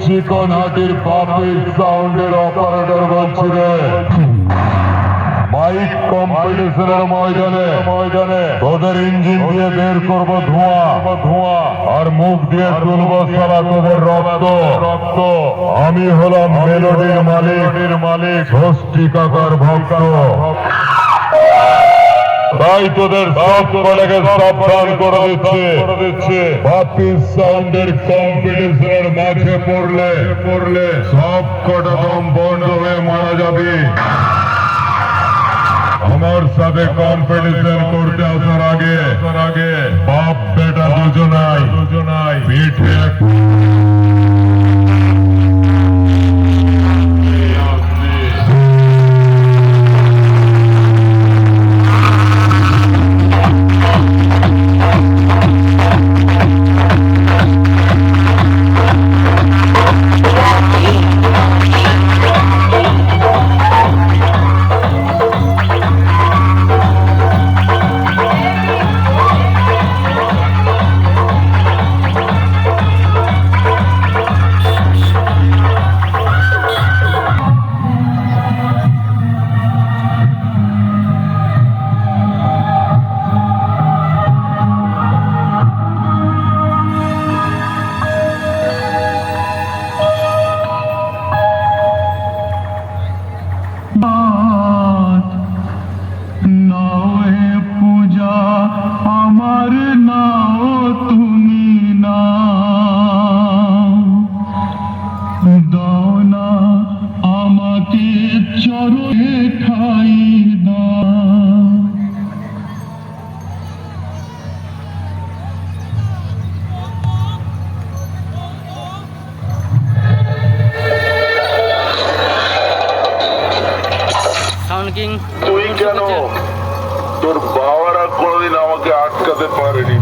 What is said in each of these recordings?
চিকন হাটির পাপির সাউন্ডের অপারেটর বলছি রে। মাইক কম্পিটিশনের ময়দানে তোদের ইঞ্জিন দিয়ে বের করবো ধোঁয়া আর মুখ দিয়ে তুলবো সারা তোদের রক্ত। আমি হলাম মেলোডির মালিক ষষ্ঠী কাকার ভক্ত। তাই তোদের সব কলেকে সাবধান করে দিচ্ছে পাপির সাউন্ডের কম্পিটিশনের মাঝে পড়লে সব কটা দম বন্ধ হয়ে মারা যাবে। আমার সাথে কম্পিটিশন করতে আসার আগে বাপ বেটা দুজনাই পিঠে তুই কেন তোর বাবারা কোনোদিন আমাকে আটকাতে পারেনি।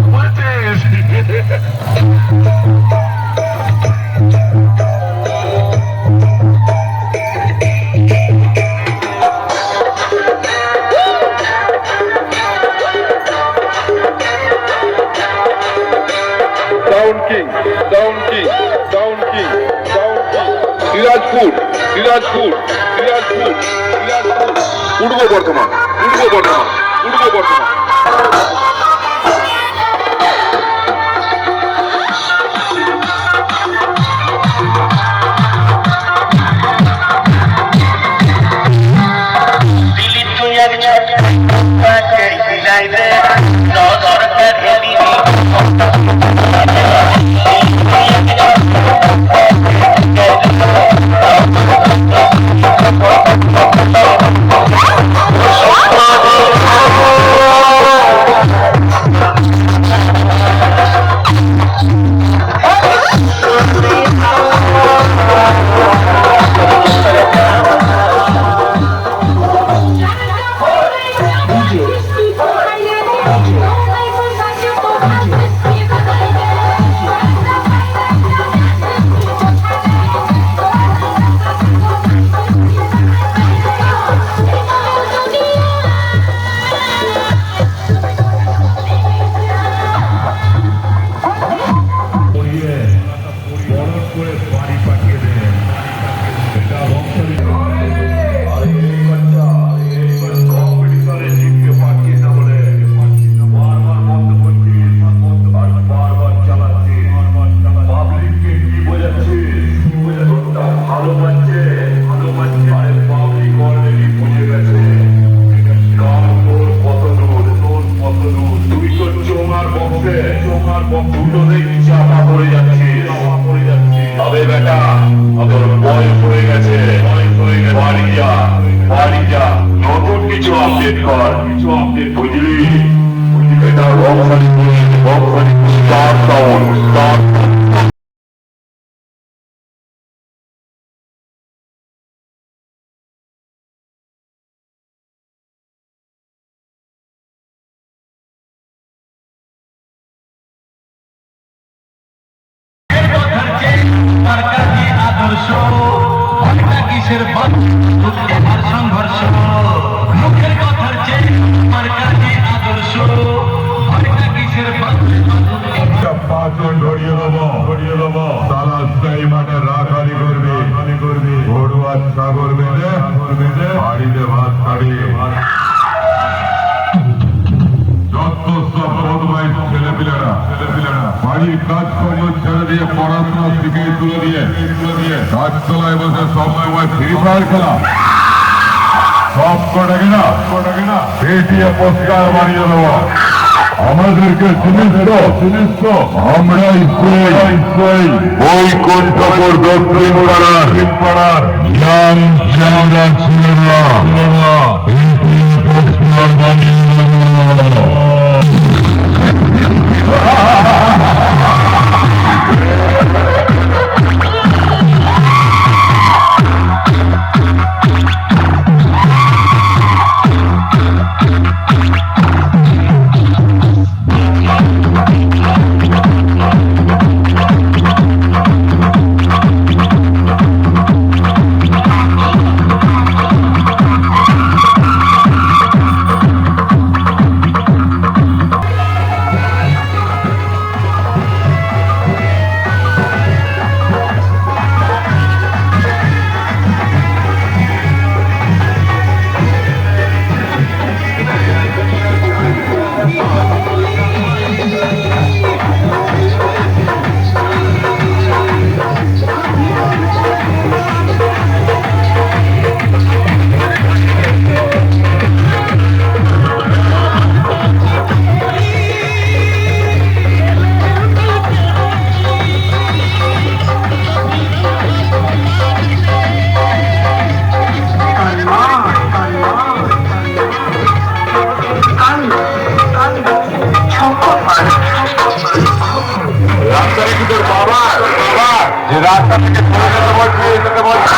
দিনাজপুর পূর্ব বর্ধমান নতুন কিছু আপডেট কর বুঝলি এটা স্টার সাউন্ড সংঘর্ষ মুখের কথার চেয়ে আদর্শ পাঁচজন ধরিয়ে দেবো তারা সেই মাঠে বাড়ির কাজকর্ম ছেড়ে দিয়ে পড়াশোনা শিখে তুলে দিয়ে গাছতলায় বসে সব সময় ফ্রি ফায়ার খেলা, সব কটা কিনা পেটিয়ে পুরস্কার বানিয়ে দেবো। আমাদেরকে চিনিস তো আমরাই সেই ওই কোনটাপুর দক্ষিণ পাড়ার ইয়াং ছেলেরা পেটিয়ে পুরস্কার বানিয়ে দেবো। রাস্তা থেকে ধরে যেতে বলছি